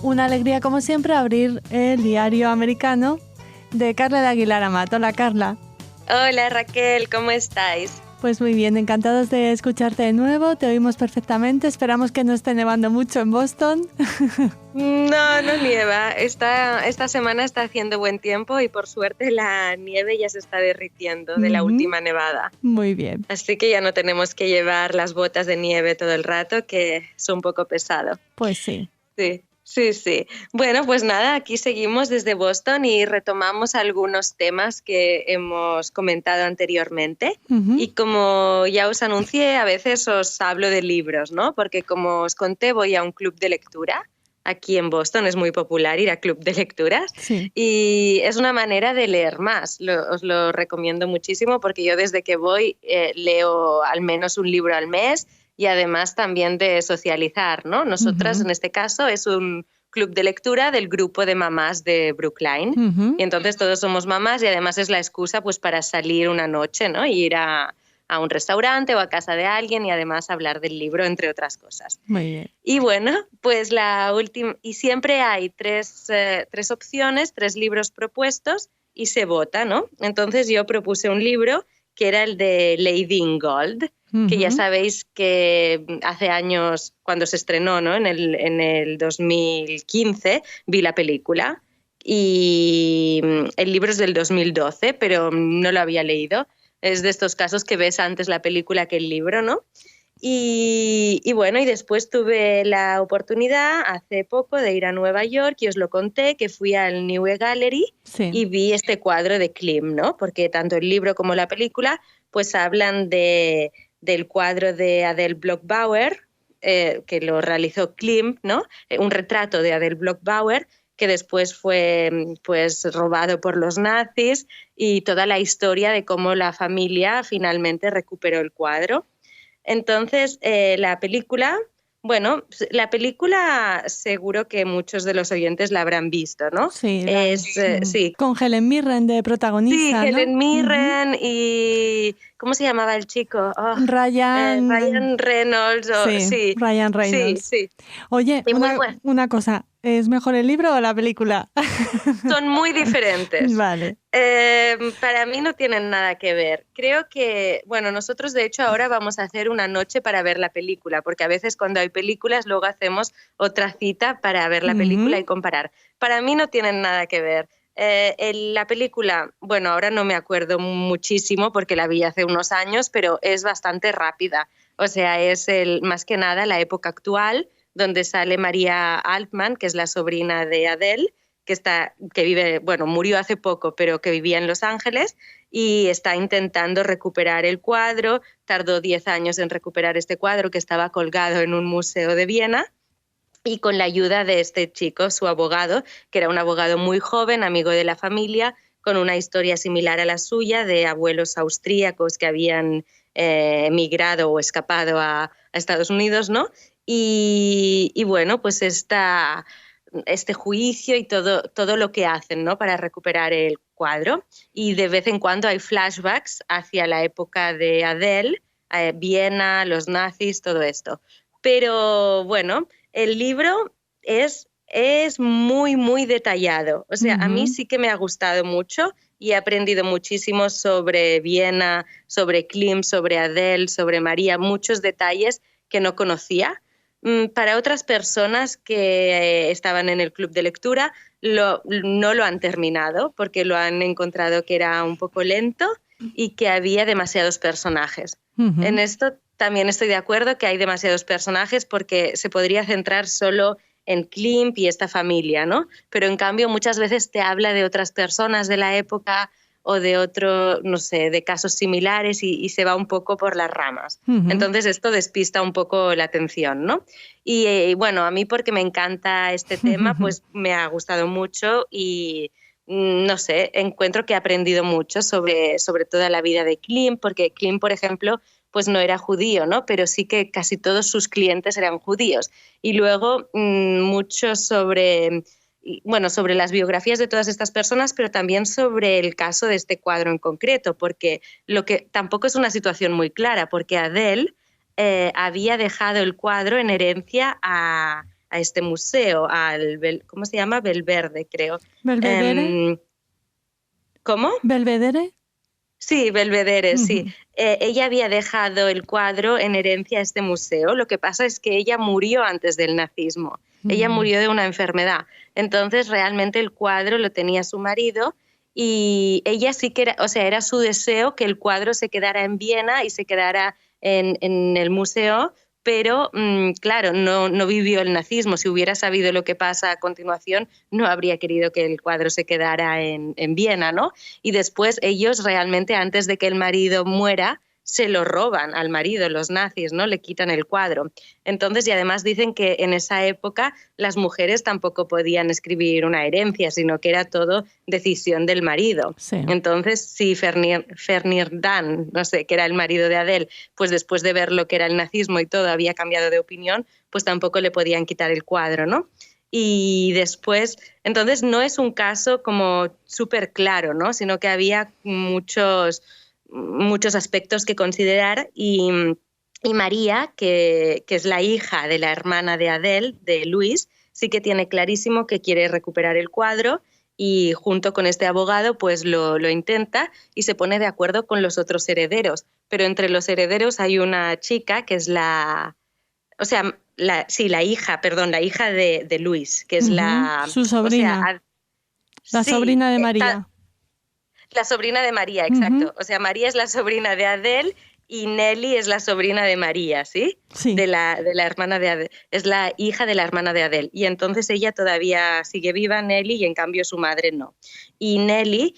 una alegría como siempre abrir el diario americano de Carla de Aguilar Amat. Hola, Carla. Hola, Raquel, ¿cómo estáis? Pues muy bien, encantados de escucharte de nuevo, te oímos perfectamente, esperamos que no esté nevando mucho en Boston. No nieva, esta semana está haciendo buen tiempo y por suerte la nieve ya se está derritiendo de la última nevada. Muy bien. Así que ya no tenemos que llevar las botas de nieve todo el rato, que es un poco pesado. Pues sí. Sí. Bueno, pues nada, aquí seguimos desde Boston y retomamos algunos temas que hemos comentado anteriormente. Y como ya os anuncié, a veces os hablo de libros, ¿no? Porque como os conté, voy a un club de lectura. Aquí en Boston es muy popular ir a club de lecturas. Sí. Y es una manera de leer más. Os lo recomiendo muchísimo porque yo desde que voy leo al menos un libro al mes. Y además también de socializar, ¿no? Nosotras, en este caso, es un club de lectura del grupo de mamás de Brookline. Y entonces todos somos mamás y además es la excusa pues, para salir una noche, ¿no? Y ir a un restaurante o a casa de alguien y además hablar del libro, entre otras cosas. Muy bien. Y bueno, pues la última... Y siempre hay tres opciones, 3 libros propuestos y se vota, ¿no? Entonces yo propuse un libro que era el de Lady in Gold, que ya sabéis que hace años, cuando se estrenó, ¿no? en el 2015, vi la película y el libro es del 2012, pero no lo había leído. Es de estos casos que ves antes la película que el libro, ¿no? Y bueno, y después tuve la oportunidad hace poco de ir a Nueva York y os lo conté, que fui al New Gallery y vi este cuadro de Klim, ¿no? Porque tanto el libro como la película pues hablan del cuadro de Adele Bloch-Bauer, que lo realizó Klim, ¿no? Un retrato de Adele Bloch-Bauer que después fue pues robado por los nazis y toda la historia de cómo la familia finalmente recuperó el cuadro. Entonces, la película seguro que muchos de los oyentes la habrán visto, ¿no? Sí, sí. Con Helen Mirren de protagonista, sí, ¿no? Helen Mirren y... ¿Cómo se llamaba el chico? Ryan Reynolds. Sí, Ryan Reynolds. Sí. Oye, una cosa, ¿es mejor el libro o la película? Son muy diferentes. Vale. Para mí no tienen nada que ver. Creo que, bueno, nosotros de hecho ahora vamos a hacer una noche para ver la película, porque a veces cuando hay películas luego hacemos otra cita para ver la película y comparar. Para mí no tienen nada que ver. La película, bueno, ahora no me acuerdo muchísimo porque la vi hace unos años, pero es bastante rápida. O sea, es más que nada la época actual, donde sale María Altman, que es la sobrina de Adele, que vive, bueno, murió hace poco, pero que vivía en Los Ángeles y está intentando recuperar el cuadro. Tardó 10 años en recuperar este cuadro que estaba colgado en un museo de Viena. Y con la ayuda de este chico, su abogado, que era un abogado muy joven, amigo de la familia, con una historia similar a la suya, de abuelos austríacos que habían emigrado o escapado a Estados Unidos, ¿no? Y bueno, pues este juicio y todo lo que hacen, ¿no? Para recuperar el cuadro. Y de vez en cuando hay flashbacks hacia la época de Adele, Viena, los nazis, todo esto. Pero bueno, el libro es muy, muy detallado. O sea, a mí sí que me ha gustado mucho y he aprendido muchísimo sobre Viena, sobre Klim, sobre Adele, sobre María, muchos detalles que no conocía. Para otras personas que estaban en el club de lectura no lo han terminado porque lo han encontrado que era un poco lento y que había demasiados personajes. En esto también estoy de acuerdo que hay demasiados personajes porque se podría centrar solo en Klim y esta familia, ¿no? Pero en cambio muchas veces te habla de otras personas de la época o de no sé, de casos similares y se va un poco por las ramas. Entonces esto despista un poco la atención, ¿no? Y bueno, a mí porque me encanta este tema, pues me ha gustado mucho y no sé, encuentro que he aprendido mucho sobre toda la vida de Klim, porque Klim, por ejemplo, pues no era judío, ¿no? Pero sí que casi todos sus clientes eran judíos. Y luego mucho sobre las biografías de todas estas personas, pero también sobre el caso de este cuadro en concreto, porque lo que tampoco es una situación muy clara, porque Adele había dejado el cuadro en herencia a a este museo, ¿cómo se llama? Belverde, creo. ¿Belvedere? ¿Cómo? ¿Belvedere? Sí, Belvedere, sí. Ella había dejado el cuadro en herencia a este museo. Lo que pasa es que ella murió antes del nazismo. Ella murió de una enfermedad. Entonces, realmente el cuadro lo tenía su marido y ella sí que era, o sea, era su deseo que el cuadro se quedara en Viena y se quedara en el museo, pero claro, no vivió el nazismo. Si hubiera sabido lo que pasa a continuación, no habría querido que el cuadro se quedara en Viena, ¿no? Y después ellos realmente, antes de que el marido muera, se lo roban al marido, los nazis, ¿no? Le quitan el cuadro. Entonces, y además dicen que en esa época las mujeres tampoco podían escribir una herencia, sino que era todo decisión del marido. Sí. Entonces, si Ferdinand, no sé, que era el marido de Adele, pues después de ver lo que era el nazismo y todo, había cambiado de opinión, pues tampoco le podían quitar el cuadro, ¿no? Y después, entonces no es un caso como súper claro, ¿no? Sino que había muchos aspectos que considerar y María, que es la hija de la hermana de Adele, de Luis, sí que tiene clarísimo que quiere recuperar el cuadro y junto con este abogado pues lo intenta y se pone de acuerdo con los otros herederos. Pero entre los herederos hay una chica que es la hija de Luis, que es su sobrina. O sea, la sobrina de María. La sobrina de María, exacto. O sea, María es la sobrina de Adele y Nelly es la sobrina de María, ¿sí? Sí. De la hermana de Adele. Es la hija de la hermana de Adele. Y entonces ella todavía sigue viva, Nelly, y en cambio su madre no. Y Nelly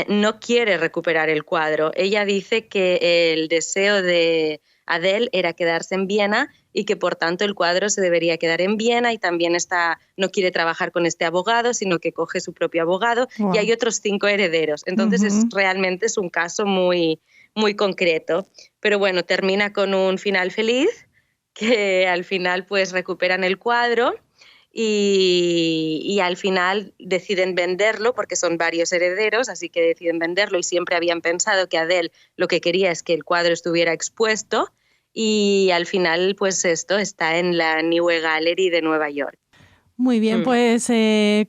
no quiere recuperar el cuadro. Ella dice que el deseo de Adele era quedarse en Viena y que por tanto el cuadro se debería quedar en Viena y también no quiere trabajar con este abogado, sino que coge su propio abogado. Wow. Y hay otros 5 herederos. Entonces realmente es un caso muy, muy concreto. Pero bueno, termina con un final feliz, que al final pues recuperan el cuadro y al final deciden venderlo porque son varios herederos, así que deciden venderlo y siempre habían pensado que Adele lo que quería es que el cuadro estuviera expuesto y al final pues esto está en la New Gallery de Nueva York. Muy bien, pues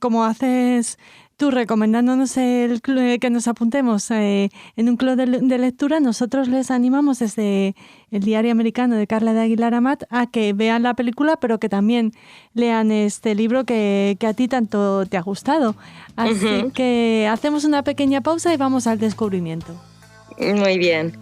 como haces tú recomendándonos que nos apuntemos en un club de lectura, nosotros les animamos desde el Diario Americano de Carla de Aguilar Amat a que vean la película, pero que también lean este libro que a ti tanto te ha gustado. Así que hacemos una pequeña pausa y vamos al descubrimiento. Muy bien.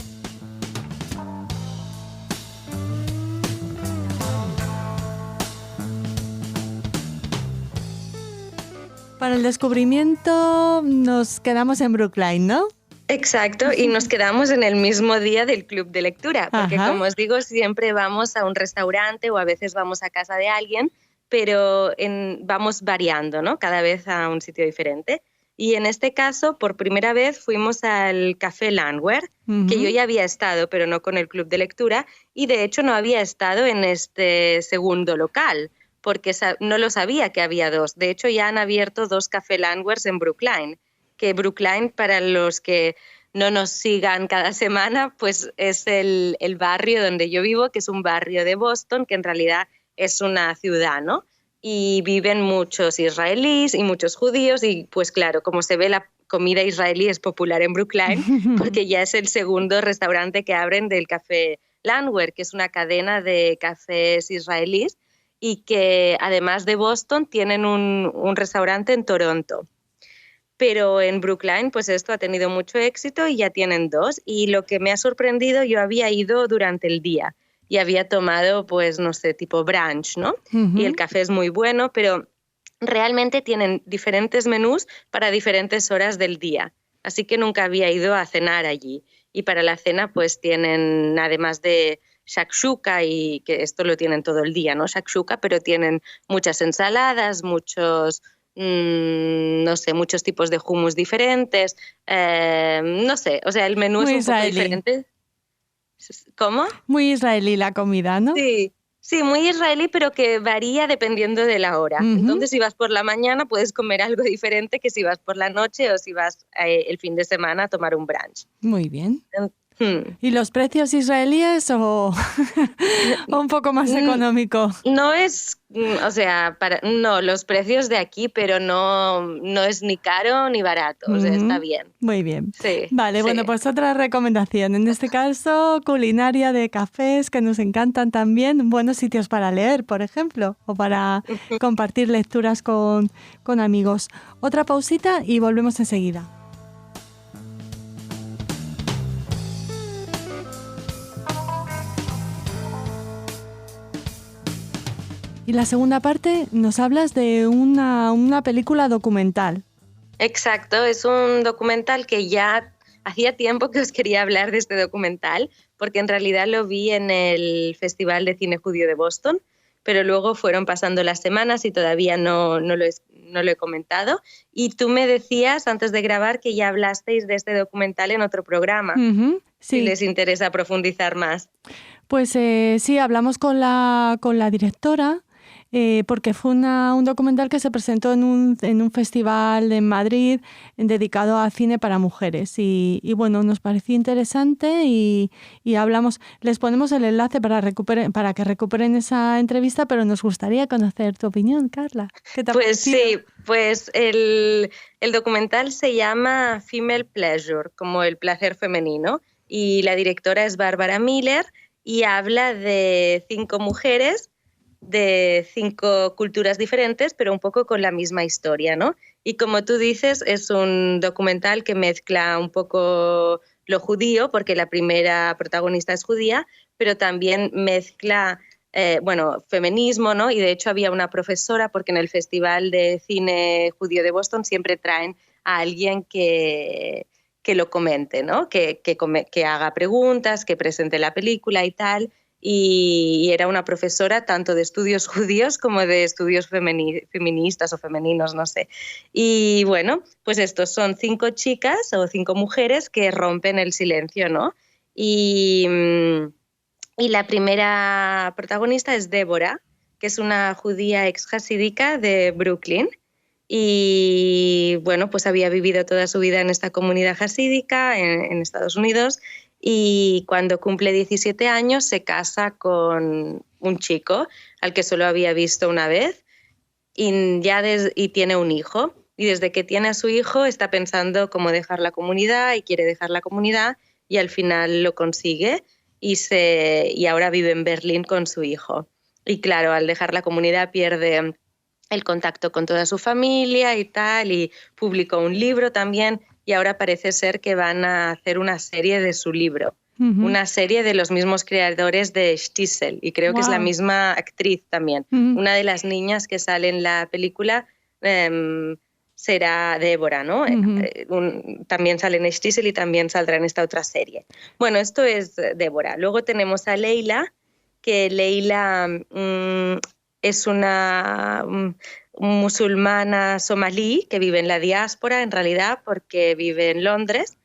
Para el descubrimiento nos quedamos en Brookline, ¿no? Exacto, y nos quedamos en el mismo día del club de lectura, porque como os digo, siempre vamos a un restaurante o a veces vamos a casa de alguien, pero vamos variando, ¿no? Cada vez a un sitio diferente. Y en este caso, por primera vez fuimos al Café Landwehr, que yo ya había estado, pero no con el club de lectura, y de hecho no había estado en este segundo local, porque no lo sabía que había 2. De hecho, ya han abierto 2 Café Landwehrs en Brookline, que Brookline, para los que no nos sigan cada semana, pues es el barrio donde yo vivo, que es un barrio de Boston, que en realidad es una ciudad, ¿no? Y viven muchos israelíes y muchos judíos y pues claro, como se ve, la comida israelí es popular en Brookline porque ya es el segundo restaurante que abren del Café Landwehr, que es una cadena de cafés israelíes y que además de Boston tienen un restaurante en Toronto. Pero en Brookline pues esto ha tenido mucho éxito y ya tienen 2 y lo que me ha sorprendido, yo había ido durante el día y había tomado pues no sé, tipo brunch, ¿no? Y el café es muy bueno, pero realmente tienen diferentes menús para diferentes horas del día, así que nunca había ido a cenar allí y para la cena pues tienen además de shakshuka y que esto lo tienen todo el día, ¿no? Shakshuka, pero tienen muchas ensaladas, muchos no sé, muchos tipos de hummus diferentes, no sé, o sea, el menú muy es un poco diferente. ¿Cómo? Muy israelí la comida, ¿no? Sí, muy israelí, pero que varía dependiendo de la hora. Entonces, si vas por la mañana, puedes comer algo diferente que si vas por la noche o si vas el fin de semana a tomar un brunch. Muy bien. ¿Y los precios israelíes o un poco más económico? No es, o sea, no, los precios de aquí, pero no es ni caro ni barato, o sea, está bien. Muy bien. Sí, vale, sí. Bueno, pues otra recomendación. En este caso, culinaria de cafés que nos encantan también. Buenos sitios para leer, por ejemplo, o para compartir lecturas con amigos. Otra pausita y volvemos enseguida. Y la segunda parte nos hablas de una película documental. Exacto, es un documental que ya hacía tiempo que os quería hablar de este documental, porque en realidad lo vi en el Festival de Cine Judío de Boston, pero luego fueron pasando las semanas y todavía no lo he comentado. Y tú me decías antes de grabar que ya hablasteis de este documental en otro programa, Sí. Si les interesa profundizar más. Pues sí, hablamos con la directora. Porque fue un documental que se presentó en un festival en Madrid dedicado a cine para mujeres y bueno, nos pareció interesante y hablamos, les ponemos el enlace para que recuperen esa entrevista, pero nos gustaría conocer tu opinión, Carla. ¿Qué te ha parecido? Sí, pues el documental se llama Female Pleasure, como el placer femenino, y la directora es Bárbara Miller y habla de 5 mujeres de 5 culturas diferentes, pero un poco con la misma historia, ¿no? Y como tú dices, es un documental que mezcla un poco lo judío, porque la primera protagonista es judía, pero también mezcla, feminismo, ¿no? Y de hecho había una profesora, porque en el Festival de Cine Judío de Boston siempre traen a alguien que lo comente, ¿no? Que haga preguntas, que presente la película y tal. Y era una profesora tanto de estudios judíos como de estudios feministas o femeninos, no sé. Y bueno, pues estos son 5 chicas o 5 mujeres que rompen el silencio, ¿no? Y la primera protagonista es Débora, que es una judía ex-jasídica de Brooklyn. Y bueno, pues había vivido toda su vida en esta comunidad jasídica en Estados Unidos. Y cuando cumple 17 años se casa con un chico al que solo había visto una vez y tiene un hijo. Y desde que tiene a su hijo está pensando cómo dejar la comunidad y quiere dejar la comunidad y al final lo consigue y ahora vive en Berlín con su hijo. Y claro, al dejar la comunidad pierde el contacto con toda su familia y tal, y publicó un libro también. Y ahora parece ser que van a hacer una serie de su libro, una serie de los mismos creadores de Shtisel, y creo que es la misma actriz también. Una de las niñas que sale en la película será Débora, ¿no? También sale en Shtisel y también saldrá en esta otra serie. Bueno, esto es Débora. Luego tenemos a Leila, que Leila es una musulmana somalí que vive en la diáspora, en realidad, porque vive en Londres,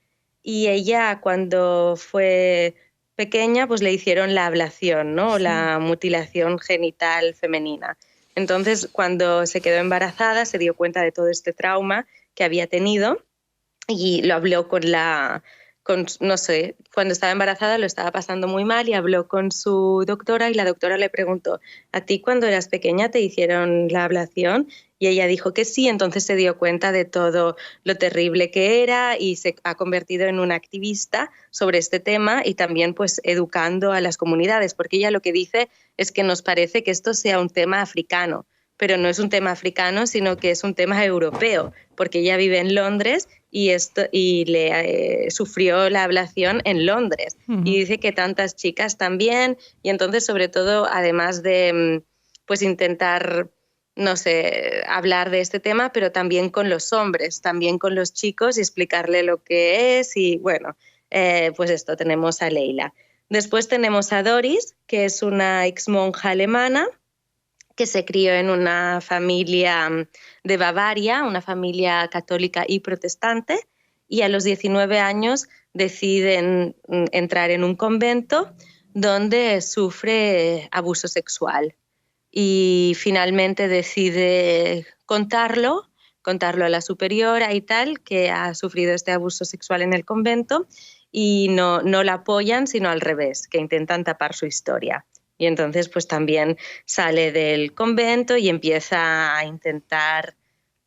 y ella cuando fue pequeña pues le hicieron la ablación, ¿no? Sí. La mutilación genital femenina. Entonces, cuando se quedó embarazada, se dio cuenta de todo este trauma que había tenido y lo habló no sé, cuando estaba embarazada lo estaba pasando muy mal y habló con su doctora y la doctora le preguntó, ¿a ti cuando eras pequeña te hicieron la ablación? Y ella dijo que sí, entonces se dio cuenta de todo lo terrible que era y se ha convertido en una activista sobre este tema y también pues educando a las comunidades, porque ella lo que dice es que nos parece que esto sea un tema africano, pero no es un tema africano, sino que es un tema europeo, porque ella vive en Londres y sufrió la ablación en Londres. Y dice que tantas chicas también, y entonces sobre todo, además de pues intentar, no sé, hablar de este tema, pero también con los hombres, también con los chicos y explicarle lo que es y bueno, pues esto, tenemos a Leila. Después tenemos a Doris, que es una exmonja alemana, que se crió en una familia de Bavaria, una familia católica y protestante, y a los 19 años decide entrar en un convento donde sufre abuso sexual. Y finalmente decide contarlo contarlo a la superiora y tal, que ha sufrido este abuso sexual en el convento, y no la apoyan, sino al revés, que intentan tapar su historia. Y entonces pues también sale del convento y empieza a intentar,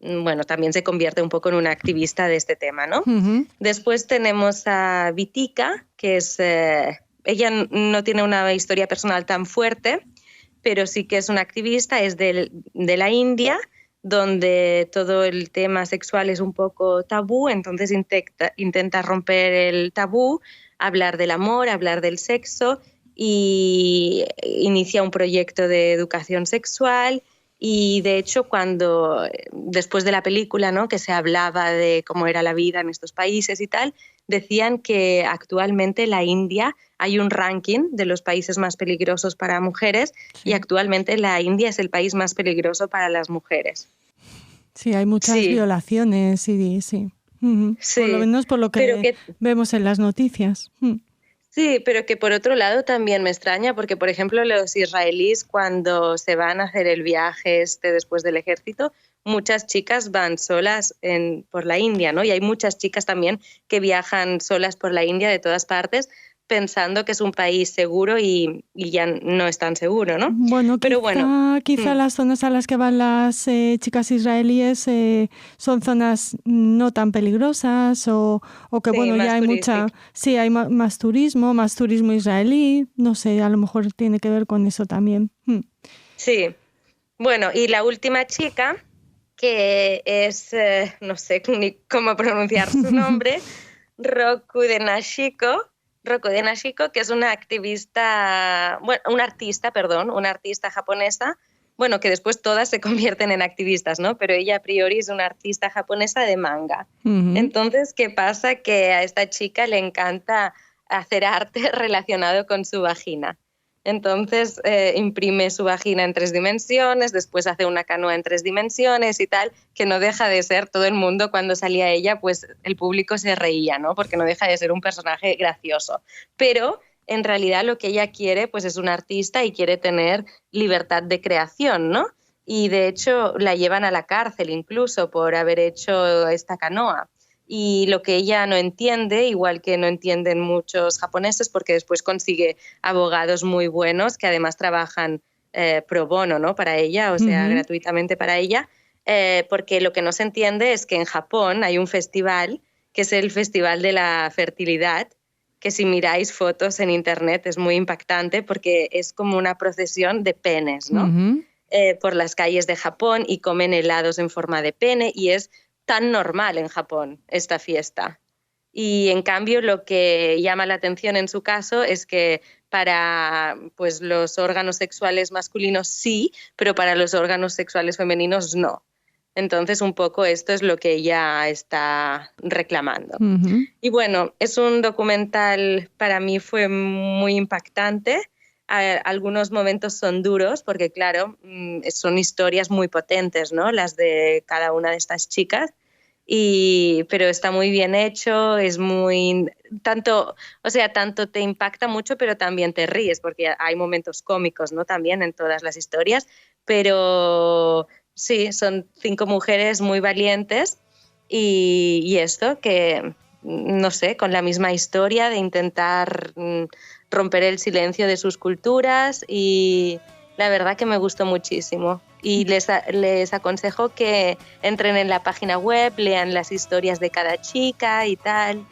bueno, también se convierte un poco en una activista de este tema, ¿no? Uh-huh. Después tenemos a Vitika, que es, ella no tiene una historia personal tan fuerte, pero sí que es una activista, es de la India, donde todo el tema sexual es un poco tabú, entonces intenta romper el tabú, hablar del amor, hablar del sexo, y inicia un proyecto de educación sexual. Y de hecho, después de la película, ¿no?, que se hablaba de cómo era la vida en estos países y tal, decían que actualmente la India, hay un ranking de los países más peligrosos para mujeres, sí, y actualmente la India es el país más peligroso para las mujeres. Sí, hay muchas violaciones, sí. Uh-huh. Sí. Por lo menos por lo que vemos en las noticias. Sí, pero que por otro lado también me extraña porque, por ejemplo, los israelíes cuando se van a hacer el viaje después del ejército, muchas chicas van solas por la India, ¿no? Y hay muchas chicas también que viajan solas por la India de todas partes pensando que es un país seguro y ya no es tan seguro, ¿no? Bueno, pero quizá las zonas a las que van las chicas israelíes son zonas no tan peligrosas o que, bueno, ya hay hay más turismo israelí, no sé, a lo mejor tiene que ver con eso también. Sí, bueno, y la última chica, que es, no sé ni cómo pronunciar su nombre, Roku Denashiko, que es una artista japonesa, bueno, que después todas se convierten en activistas, ¿no? Pero ella a priori es una artista japonesa de manga. Uh-huh. Entonces, ¿qué pasa? Que a esta chica le encanta hacer arte relacionado con su vagina. Entonces imprime su vagina en 3 dimensiones, después hace una canoa en 3 dimensiones y tal, que no deja de ser, todo el mundo cuando salía ella, pues el público se reía, ¿no? Porque no deja de ser un personaje gracioso. Pero en realidad lo que ella quiere pues es una artista y quiere tener libertad de creación, ¿no? Y de hecho la llevan a la cárcel incluso por haber hecho esta canoa. Y lo que ella no entiende, igual que no entienden muchos japoneses, porque después consigue abogados muy buenos que además trabajan pro bono, ¿no?, para ella, o sea, uh-huh, gratuitamente para ella, porque lo que no se entiende es que en Japón hay un festival, que es el Festival de la Fertilidad, que si miráis fotos en internet es muy impactante porque es como una procesión de penes, ¿no? Uh-huh. Por las calles de Japón y comen helados en forma de pene y es tan normal en Japón esta fiesta. Y en cambio lo que llama la atención en su caso es que para pues, los órganos sexuales masculinos sí, pero para los órganos sexuales femeninos no. Entonces un poco esto es lo que ella está reclamando. Uh-huh. Y bueno, es un documental, para mí fue muy impactante. Algunos momentos son duros porque, claro, son historias muy potentes, ¿no?, las de cada una de estas chicas, pero está muy bien hecho, es tanto te impacta mucho, pero también te ríes porque hay momentos cómicos, ¿no?, también en todas las historias, pero sí, son 5 mujeres muy valientes y esto que, no sé, con la misma historia de intentar romper el silencio de sus culturas y la verdad que me gustó muchísimo. Y les aconsejo que entren en la página web, lean las historias de cada chica y tal.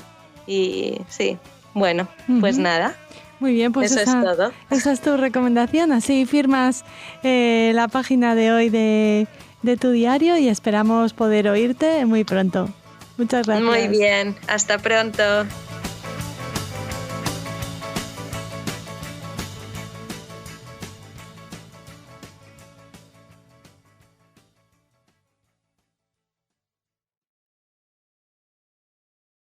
Y sí, bueno, pues nada. Muy bien, pues eso es todo. Esa es tu recomendación. Así firmas la página de hoy de tu diario y esperamos poder oírte muy pronto. Muchas gracias. Muy bien, hasta pronto.